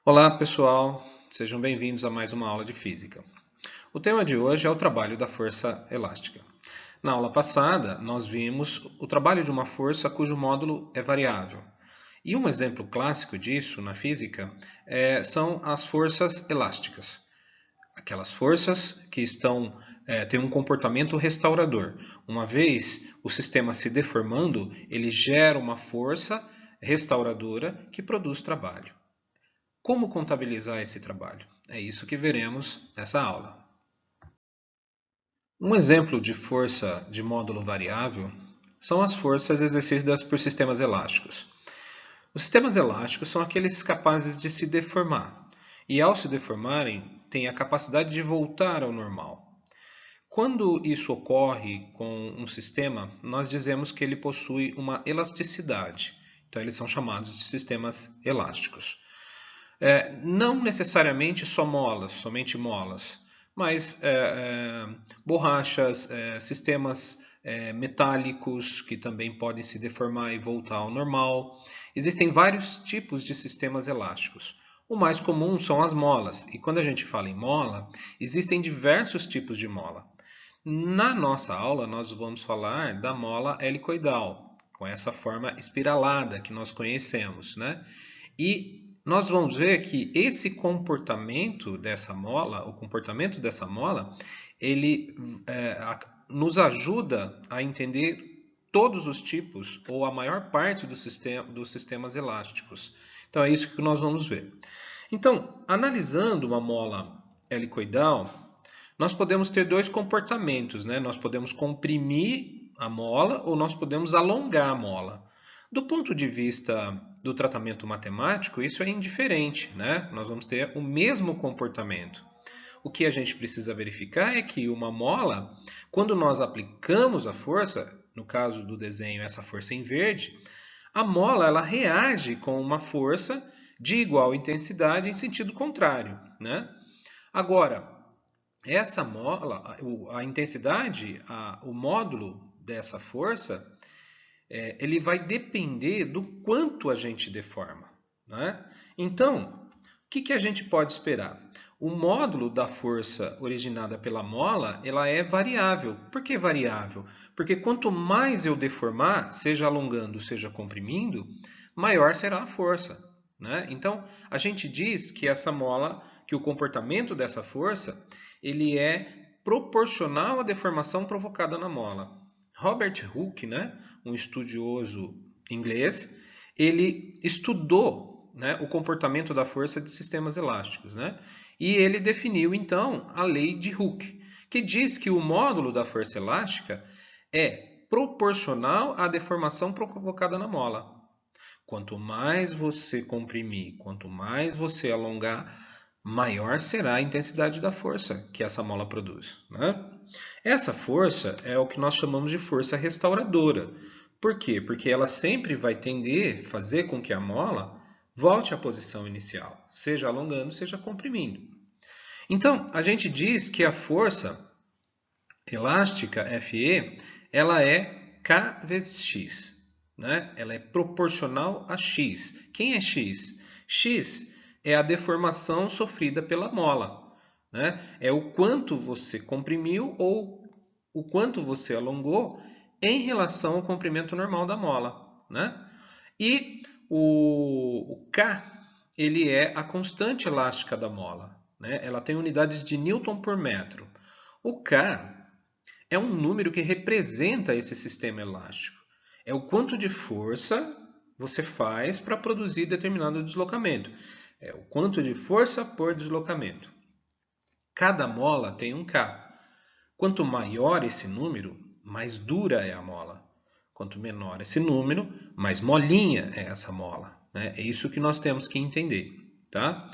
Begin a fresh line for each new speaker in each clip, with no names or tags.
Olá, pessoal. Sejam bem-vindos a mais uma aula de física. O tema de hoje é o trabalho da força elástica. Na aula passada, nós vimos o trabalho de uma força cujo módulo é variável. E um exemplo clássico disso na física são as forças elásticas. Aquelas forças que têm um comportamento restaurador. Uma vez o sistema se deformando, ele gera uma força restauradora que produz trabalho. Como contabilizar esse trabalho? É isso que veremos nessa aula. Um exemplo de força de módulo variável são as forças exercidas por sistemas elásticos. Os sistemas elásticos são aqueles capazes de se deformar e, ao se deformarem, têm a capacidade de voltar ao normal. Quando isso ocorre com um sistema, nós dizemos que ele possui uma elasticidade. Então, eles são chamados de sistemas elásticos. Não necessariamente só molas, somente molas, mas borrachas, sistemas metálicos que também podem se deformar e voltar ao normal. Existem vários tipos de sistemas elásticos. O mais comum são as molas, e quando a gente fala em mola, existem diversos tipos de mola. Na nossa aula, nós vamos falar da mola helicoidal, com essa forma espiralada que nós conhecemos, né? E nós vamos ver que esse comportamento dessa mola, o comportamento dessa mola, ele nos ajuda a entender todos os tipos ou a maior parte dos sistemas elásticos. Então é isso que nós vamos ver. Então, analisando uma mola helicoidal, nós podemos ter dois comportamentos, né? Nós podemos comprimir a mola ou nós podemos alongar a mola. Do ponto de vista do tratamento matemático, isso é indiferente, né? Nós vamos ter o mesmo comportamento. O que a gente precisa verificar é que uma mola, quando nós aplicamos a força, no caso do desenho, essa força em verde, a mola ela reage com uma força de igual intensidade em sentido contrário, né? Agora, essa mola, a intensidade, o módulo dessa força, ele vai depender do quanto a gente deforma, né? Então, o que a gente pode esperar? O módulo da força originada pela mola, ela é variável. Por que variável? Porque quanto mais eu deformar, seja alongando, seja comprimindo, maior será a força, né? Então, a gente diz que essa mola, que o comportamento dessa força, ele é proporcional à deformação provocada na mola. Robert Hooke, né, um estudioso inglês, ele estudou, né, o comportamento da força de sistemas elásticos, né, e ele definiu então a lei de Hooke, que diz que o módulo da força elástica é proporcional à deformação provocada na mola. Quanto mais você comprimir, quanto mais você alongar, maior será a intensidade da força que essa mola produz, né? Essa força é o que nós chamamos de força restauradora. Por quê? Porque ela sempre vai tender a fazer com que a mola volte à posição inicial, seja alongando, seja comprimindo. Então, a gente diz que a força elástica, Fe, ela é K vezes X, né? Ela é proporcional a X. Quem é X? X é a deformação sofrida pela mola, né? É o quanto você comprimiu ou o quanto você alongou em relação ao comprimento normal da mola, né? E o K, ele é a constante elástica da mola, né? Ela tem unidades de Newton por metro. O K é um número que representa esse sistema elástico. É o quanto de força você faz para produzir determinado deslocamento. É o quanto de força por deslocamento. Cada mola tem um K. Quanto maior esse número, mais dura é a mola. Quanto menor esse número, mais molinha é essa mola, né? É isso que nós temos que entender, tá?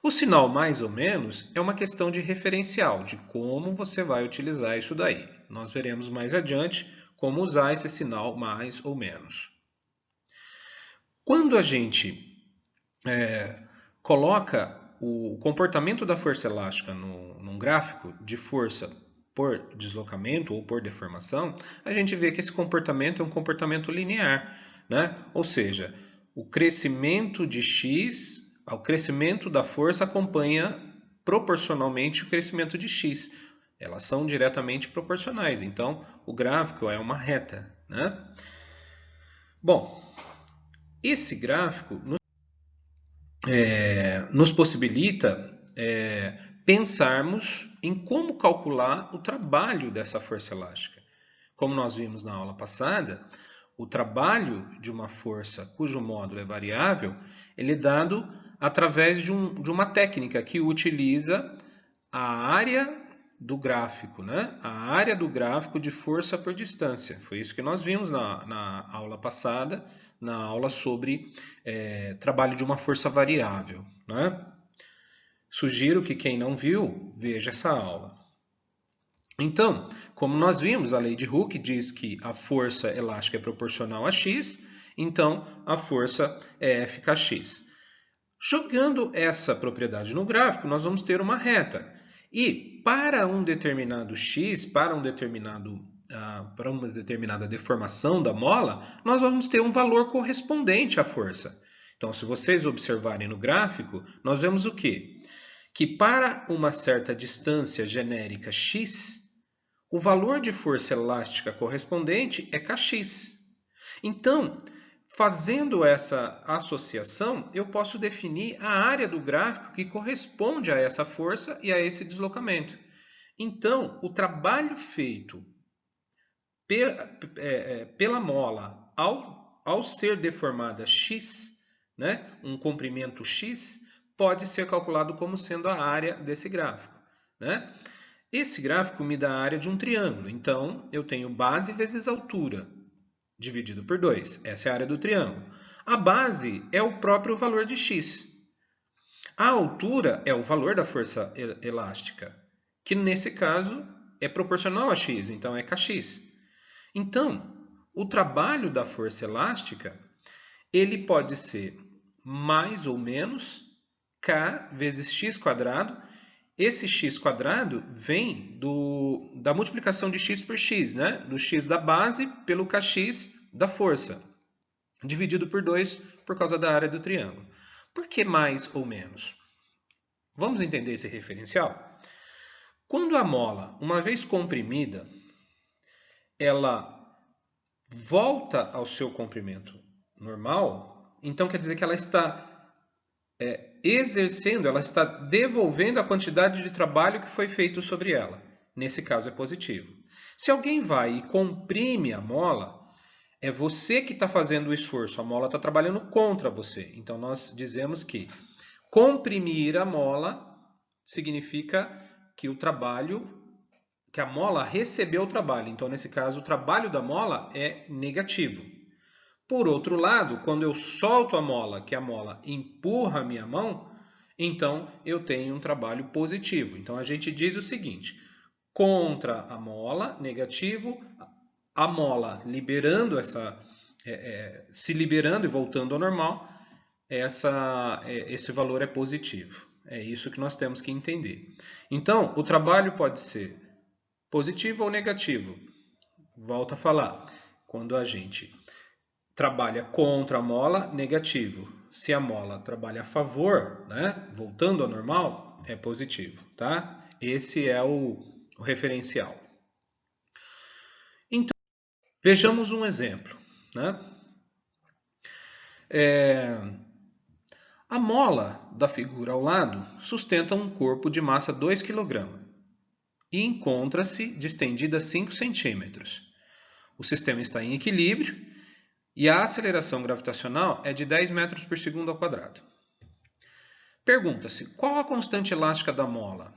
O sinal mais ou menos é uma questão de referencial, de como você vai utilizar isso daí. Nós veremos mais adiante como usar esse sinal mais ou menos. Quando a gente coloca o comportamento da força elástica num gráfico de força por deslocamento ou por deformação, a gente vê que esse comportamento é um comportamento linear, né? Ou seja, o crescimento de x o crescimento da força acompanha proporcionalmente o crescimento de x. Elas são diretamente proporcionais, então o gráfico é uma reta, né? Bom, esse gráfico nos possibilita pensarmos em como calcular o trabalho dessa força elástica. Como nós vimos na aula passada, o trabalho de uma força cujo módulo é variável, ele é dado através de uma técnica que utiliza a área do gráfico, né? A área do gráfico de força por distância. Foi isso que nós vimos na aula passada, na aula sobre trabalho de uma força variável, né? Sugiro que quem não viu, veja essa aula. Então, como nós vimos, a lei de Hooke diz que a força elástica é proporcional a x, então a força é Fkx. Jogando essa propriedade no gráfico, nós vamos ter uma reta. E para um determinado x, para uma determinada deformação da mola, nós vamos ter um valor correspondente à força. Então, se vocês observarem no gráfico, nós vemos o quê? Que para uma certa distância genérica x, o valor de força elástica correspondente é Kx. Então, fazendo essa associação, eu posso definir a área do gráfico que corresponde a essa força e a esse deslocamento. Então, o trabalho feito pela mola ao ser deformada x, né, um comprimento x, pode ser calculado como sendo a área desse gráfico, né? Esse gráfico me dá a área de um triângulo, então eu tenho base vezes altura, dividido por 2. Essa é a área do triângulo. A base é o próprio valor de x. A altura é o valor da força elástica, que nesse caso é proporcional a x, então é Kx. Então, o trabalho da força elástica, ele pode ser mais ou menos K vezes x quadrado. Esse x quadrado vem da multiplicação de x por x, né? Do x da base pelo Kx da força, dividido por 2 por causa da área do triângulo. Por que mais ou menos? Vamos entender esse referencial? Quando a mola, uma vez comprimida, ela volta ao seu comprimento normal, então quer dizer que ela está exercendo, ela está devolvendo a quantidade de trabalho que foi feito sobre ela. Nesse caso é positivo. Se alguém vai e comprime a mola, é você que está fazendo o esforço, a mola está trabalhando contra você. Então nós dizemos que comprimir a mola significa que que a mola recebeu o trabalho. Então nesse caso o trabalho da mola é negativo. Por outro lado, quando eu solto a mola, que a mola empurra a minha mão, então eu tenho um trabalho positivo. Então a gente diz o seguinte: contra a mola, negativo, a mola liberando se liberando e voltando ao normal, esse valor é positivo. É isso que nós temos que entender. Então, o trabalho pode ser positivo ou negativo. Volto a falar. Quando a gente trabalha contra a mola, negativo. Se a mola trabalha a favor, né, voltando ao normal, é positivo, tá? Esse é o referencial. Então, vejamos um exemplo, né? A mola da figura ao lado sustenta um corpo de massa 2 kg e encontra-se distendida 5 centímetros. O sistema está em equilíbrio e a aceleração gravitacional é de 10 metros por segundo ao quadrado. Pergunta-se, qual a constante elástica da mola?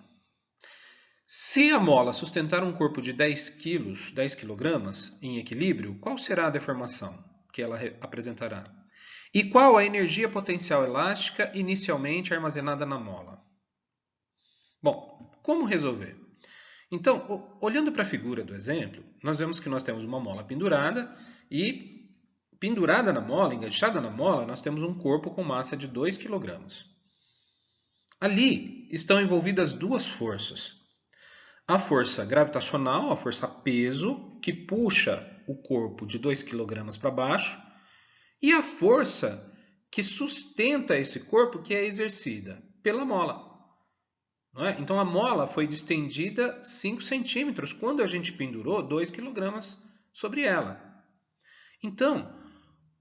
Se a mola sustentar um corpo de 10 kg em equilíbrio, qual será a deformação que ela apresentará? E qual a energia potencial elástica inicialmente armazenada na mola? Bom, como resolver? Então, olhando para a figura do exemplo, nós vemos que nós temos uma mola pendurada e pendurada na mola, enganchada na mola, nós temos um corpo com massa de 2 kg. Ali estão envolvidas duas forças. A força gravitacional, a força peso, que puxa o corpo de 2 kg para baixo, e a força que sustenta esse corpo que é exercida pela mola. Não é? Então a mola foi distendida 5 centímetros quando a gente pendurou 2 kg sobre ela. Então,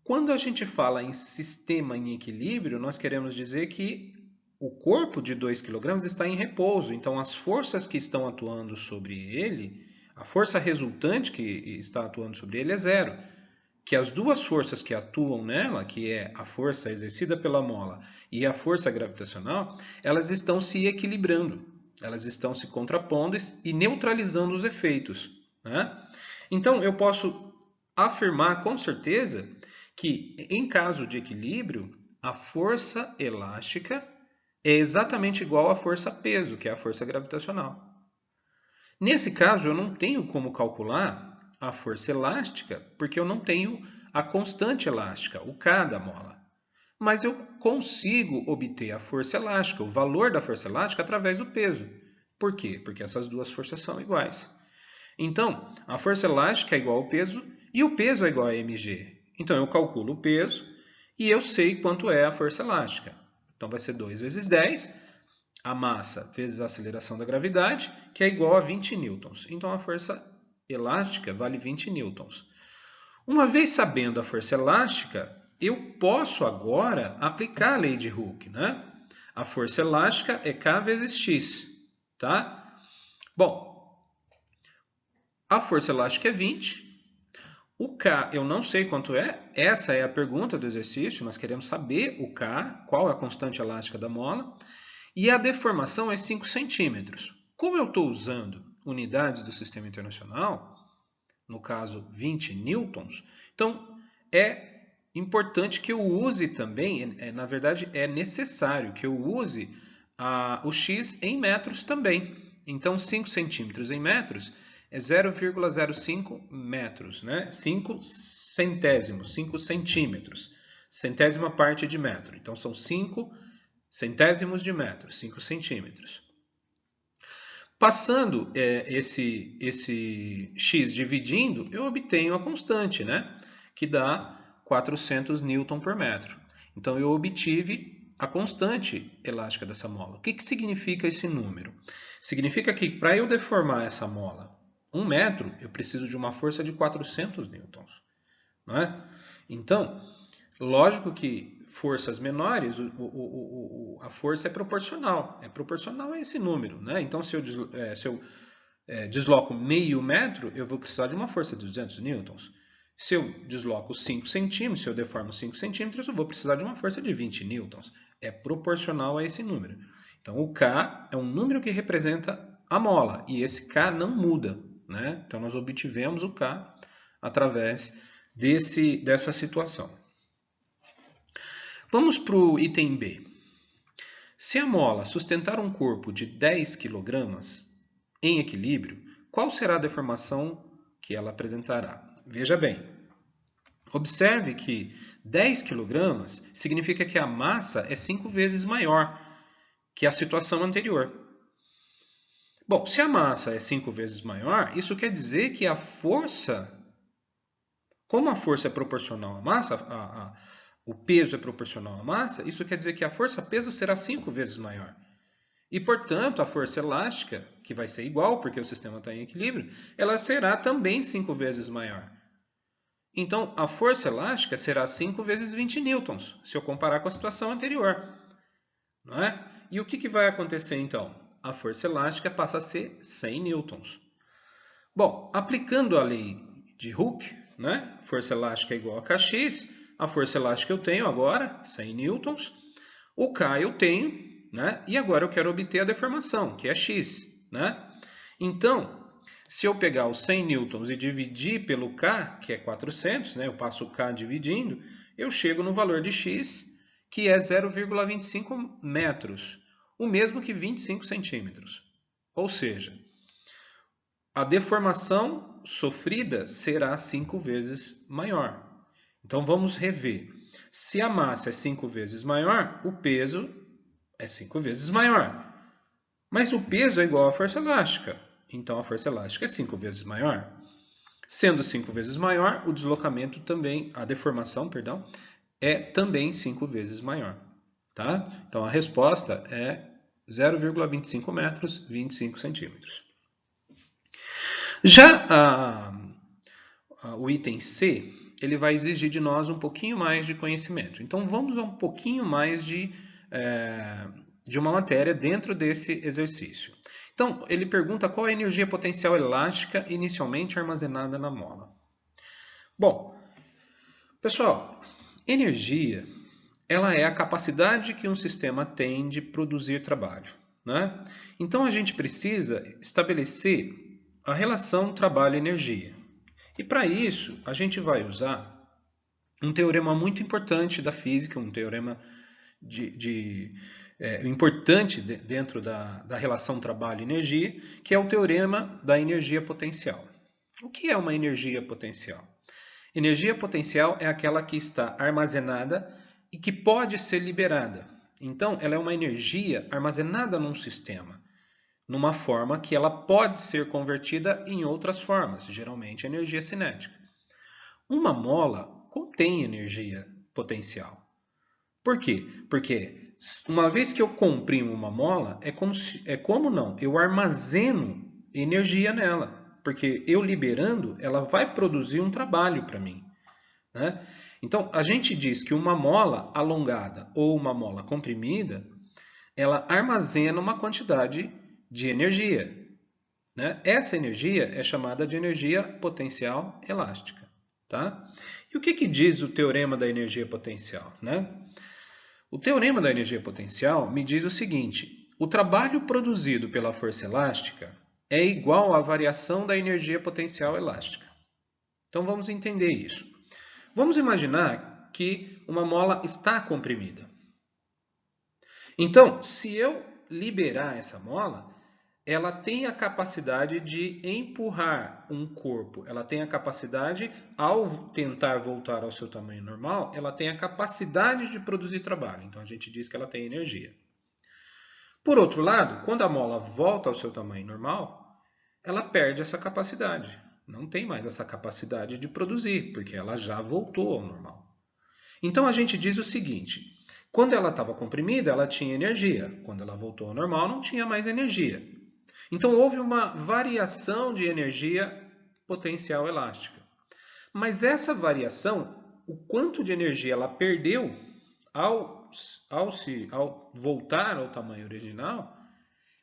quando a gente fala em sistema em equilíbrio, nós queremos dizer que o corpo de 2 kg está em repouso. Então as forças que estão atuando sobre ele, a força resultante que está atuando sobre ele é zero. Que as duas forças que atuam nela, que é a força exercida pela mola e a força gravitacional, elas estão se equilibrando, elas estão se contrapondo e neutralizando os efeitos, né? Então, eu posso afirmar com certeza que, em caso de equilíbrio, a força elástica é exatamente igual à força peso, que é a força gravitacional. Nesse caso, eu não tenho como calcular a força elástica, porque eu não tenho a constante elástica, o K da mola. Mas eu consigo obter a força elástica, o valor da força elástica, através do peso. Por quê? Porque essas duas forças são iguais. Então, a força elástica é igual ao peso e o peso é igual a mg. Então, eu calculo o peso e eu sei quanto é a força elástica. Então, vai ser 2 vezes 10, a massa vezes a aceleração da gravidade, que é igual a 20 newtons. Então, a força elástica vale 20 newtons. Uma vez sabendo a força elástica, eu posso agora aplicar a lei de Hooke, né? A força elástica é K vezes X, tá? Bom, a força elástica é 20. O K eu não sei quanto é. Essa é a pergunta do exercício. Nós queremos saber o K, qual é a constante elástica da mola. E a deformação é 5 centímetros. Como eu estou usando unidades do Sistema Internacional, no caso 20 newtons, então é importante que eu use também, na verdade é necessário que eu use o x em metros também. Então 5 centímetros em metros é 0,05 metros, né? 5 centésimos, 5 centímetros, centésima parte de metro. Então são 5 centésimos de metro, 5 centímetros. Passando esse x dividindo, eu obtenho a constante, né? Que dá 400 newton por metro. Então, eu obtive a constante elástica dessa mola. O que significa esse número? Significa que para eu deformar essa mola 1 metro, eu preciso de uma força de 400 newtons. Não é? Então, lógico que forças menores, a força é proporcional a esse número, né? Então, se eu desloco meio metro, eu vou precisar de uma força de 200 newtons. Se eu desloco 5 centímetros, se eu deformo 5 centímetros, eu vou precisar de uma força de 20 newtons. É proporcional a esse número. Então, o K é um número que representa a mola, e esse K não muda, né? Então, nós obtivemos o K através dessa situação. Vamos para o item B. Se a mola sustentar um corpo de 10 kg em equilíbrio, qual será a deformação que ela apresentará? Veja bem, observe que 10 kg significa que a massa é 5 vezes maior que a situação anterior. Bom, se a massa é 5 vezes maior, isso quer dizer que a força, como a força é proporcional à massa, o peso é proporcional à massa, isso quer dizer que a força-peso será 5 vezes maior. E, portanto, a força elástica, que vai ser igual, porque o sistema está em equilíbrio, ela será também 5 vezes maior. Então, a força elástica será 5 vezes 20 newtons, se eu comparar com a situação anterior. Não é? E o que vai acontecer, então? A força elástica passa a ser 100 newtons. Bom, aplicando a lei de Hooke, né? Força elástica é igual a Kx, a força elástica eu tenho agora, 100 newtons. O K eu tenho, né? E agora eu quero obter a deformação, que é x, né? Então, se eu pegar os 100 newtons e dividir pelo K, que é 400, né? Eu passo o K dividindo, eu chego no valor de x, que é 0,25 metros, o mesmo que 25 centímetros. Ou seja, a deformação sofrida será 5 vezes maior. Então, vamos rever. Se a massa é 5 vezes maior, o peso é 5 vezes maior. Mas o peso é igual à força elástica. Então, a força elástica é 5 vezes maior. Sendo 5 vezes maior, o deslocamento também, a deformação, perdão, é também 5 vezes maior. Tá? Então, a resposta é 0,25 metros, 25 centímetros. Já o item C, ele vai exigir de nós um pouquinho mais de conhecimento. Então, vamos a um pouquinho mais de uma matéria dentro desse exercício. Então, ele pergunta qual é a energia potencial elástica inicialmente armazenada na mola. Bom, pessoal, energia, ela é a capacidade que um sistema tem de produzir trabalho, né? Então, a gente precisa estabelecer a relação trabalho-energia. E para isso, a gente vai usar um teorema muito importante da física, um teorema importante dentro da relação trabalho-energia, que é o teorema da energia potencial. O que é uma energia potencial? Energia potencial é aquela que está armazenada e que pode ser liberada. Então, ela é uma energia armazenada num sistema, numa forma que ela pode ser convertida em outras formas, geralmente energia cinética. Uma mola contém energia potencial. Por quê? Porque uma vez que eu comprimo uma mola, eu armazeno energia nela. Porque eu liberando, ela vai produzir um trabalho para mim, né? Então, a gente diz que uma mola alongada ou uma mola comprimida, ela armazena uma quantidade de energia, né? Essa energia é chamada de energia potencial elástica. Tá? E o que diz o teorema da energia potencial, né? O teorema da energia potencial me diz o seguinte: o trabalho produzido pela força elástica é igual à variação da energia potencial elástica. Então vamos entender isso. Vamos imaginar que uma mola está comprimida. Então, se eu liberar essa mola, ela tem a capacidade de empurrar um corpo. Ela tem a capacidade, ao tentar voltar ao seu tamanho normal, ela tem a capacidade de produzir trabalho. Então, a gente diz que ela tem energia. Por outro lado, quando a mola volta ao seu tamanho normal, ela perde essa capacidade. Não tem mais essa capacidade de produzir, porque ela já voltou ao normal. Então, a gente diz o seguinte: quando ela estava comprimida, ela tinha energia. Quando ela voltou ao normal, não tinha mais energia. Então, houve uma variação de energia potencial elástica. Mas essa variação, o quanto de energia ela perdeu ao voltar ao tamanho original,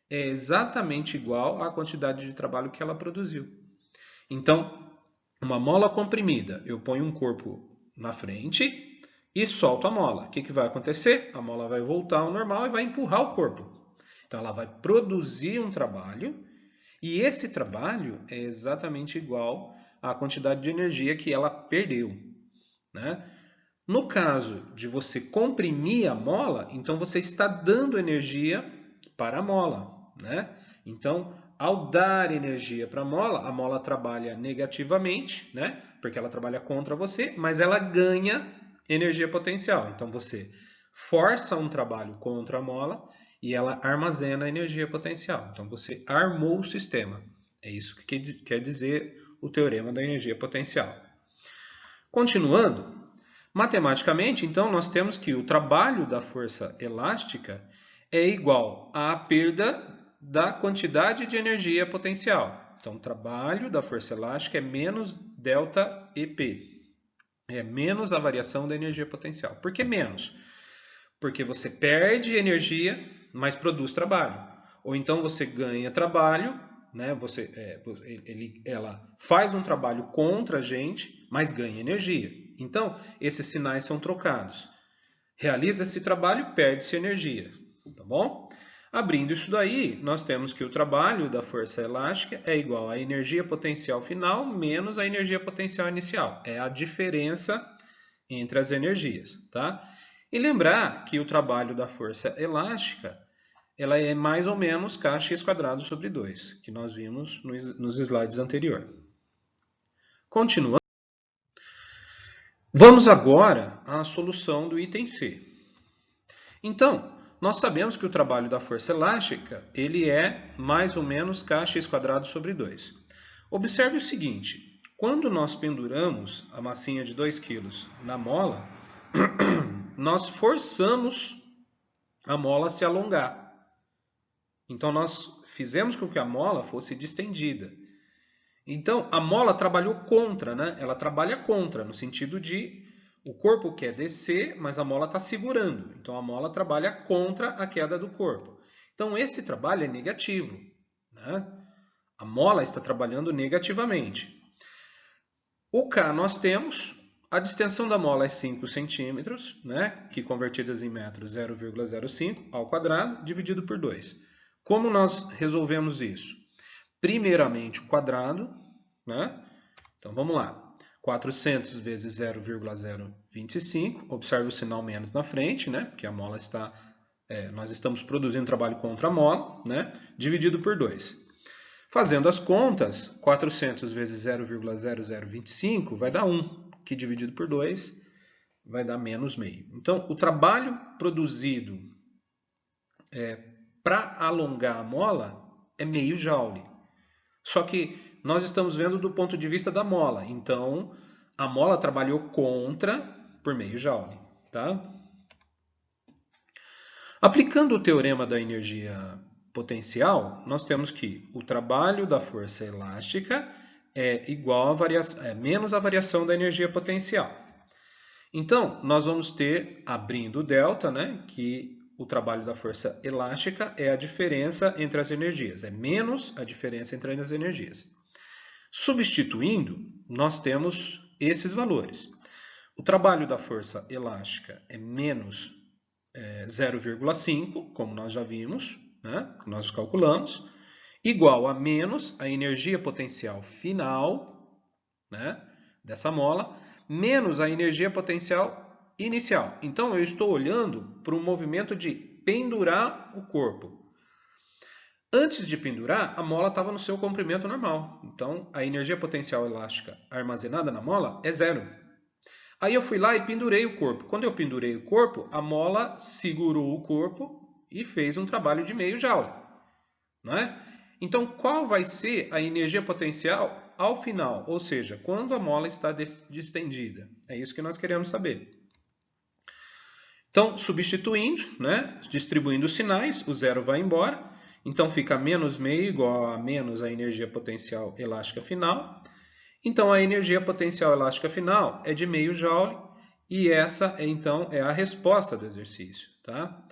é exatamente igual à quantidade de trabalho que ela produziu. Então, uma mola comprimida, eu ponho um corpo na frente e solto a mola. O que vai acontecer? A mola vai voltar ao normal e vai empurrar o corpo. Então, ela vai produzir um trabalho e esse trabalho é exatamente igual à quantidade de energia que ela perdeu, né? No caso de você comprimir a mola, então você está dando energia para a mola, né? Então, ao dar energia para a mola trabalha negativamente, né? Porque ela trabalha contra você, mas ela ganha energia potencial. Então, você força um trabalho contra a mola e ela armazena energia potencial. Então, você armou o sistema. É isso que quer dizer o teorema da energia potencial. Continuando, matematicamente, então, nós temos que o trabalho da força elástica é igual à perda da quantidade de energia potencial. Então, o trabalho da força elástica é menos delta EP. É menos a variação da energia potencial. Por que menos? Porque você perde energia, mas produz trabalho. Ou então você ganha trabalho, né? Ela faz um trabalho contra a gente, mas ganha energia. Então, esses sinais são trocados. Realiza esse trabalho, perde-se energia. Tá bom? Abrindo isso daí, nós temos que o trabalho da força elástica é igual à energia potencial final menos a energia potencial inicial. É a diferença entre as energias, tá? E lembrar que o trabalho da força elástica, ela é mais ou menos kx² sobre 2, que nós vimos nos slides anteriores. Continuando, vamos agora à solução do item C. Então, nós sabemos que o trabalho da força elástica ele é mais ou menos kx² sobre 2. Observe o seguinte: quando nós penduramos a massinha de 2 kg na mola, nós forçamos a mola a se alongar. Então, nós fizemos com que a mola fosse distendida. Então, a mola trabalhou contra, né? Ela trabalha contra, no sentido de o corpo quer descer, mas a mola está segurando. Então, a mola trabalha contra a queda do corpo. Então, esse trabalho é negativo, né? A mola está trabalhando negativamente. O K nós temos, a distensão da mola é 5 centímetros, né? Que convertidas em metros, 0,05 ao quadrado, dividido por 2. Como nós resolvemos isso? Primeiramente o quadrado, né? Então vamos lá. 400 vezes 0,025, observe o sinal menos na frente, né? Porque a mola está, nós estamos produzindo trabalho contra a mola, né? Dividido por 2. Fazendo as contas, 400 vezes 0,0025 vai dar 1, que dividido por 2 vai dar menos meio. Então, o trabalho produzido para alongar a mola é meio joule. Só que nós estamos vendo do ponto de vista da mola. Então, a mola trabalhou contra por meio joule. Tá? Aplicando o teorema da energia potencial, nós temos que o trabalho da força elástica é igual a menos a variação da energia potencial. Então, nós vamos ter, abrindo o delta, né, que o trabalho da força elástica é a diferença entre as energias, é menos a diferença entre as energias. Substituindo, nós temos esses valores. O trabalho da força elástica é menos 0,5, como nós já vimos, né, que nós calculamos, igual a menos a energia potencial final, né, dessa mola, menos a energia potencial inicial. Então, eu estou olhando para o movimento de pendurar o corpo. Antes de pendurar, a mola estava no seu comprimento normal. Então, a energia potencial elástica armazenada na mola é 0. Aí eu fui lá e pendurei o corpo. Quando eu pendurei o corpo, a mola segurou o corpo e fez um trabalho de meio joule. Não é? Então, qual vai ser a energia potencial ao final? Ou seja, quando a mola está distendida? É isso que nós queremos saber. Então, substituindo, né, distribuindo os sinais, o zero vai embora. Então, fica menos meio igual a menos a energia potencial elástica final. Então, a energia potencial elástica final é de meio joule e essa, então, é a resposta do exercício. Tá?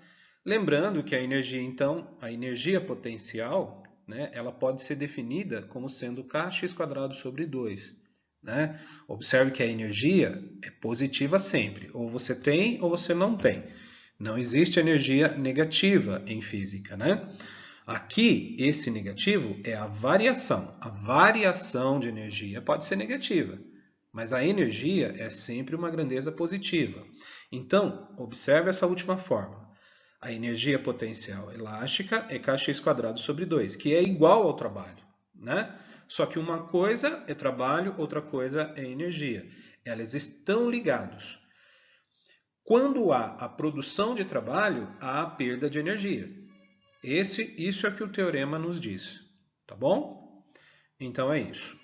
Lembrando que a energia potencial, né, ela pode ser definida como sendo kx² sobre 2. Né? Observe que a energia é positiva sempre. Ou você tem ou você não tem. Não existe energia negativa em física. Né? Aqui, esse negativo é a variação. A variação de energia pode ser negativa, mas a energia é sempre uma grandeza positiva. Então, observe essa última fórmula. A energia potencial elástica é kx² sobre 2, que é igual ao trabalho. Né? Só que uma coisa é trabalho, outra coisa é energia. Elas estão ligadas. Quando há a produção de trabalho, há a perda de energia. Isso é que o teorema nos diz, tá bom? Então é isso.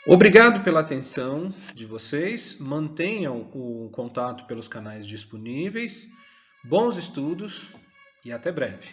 Obrigado pela atenção de vocês, mantenham o contato pelos canais disponíveis, bons estudos e até breve.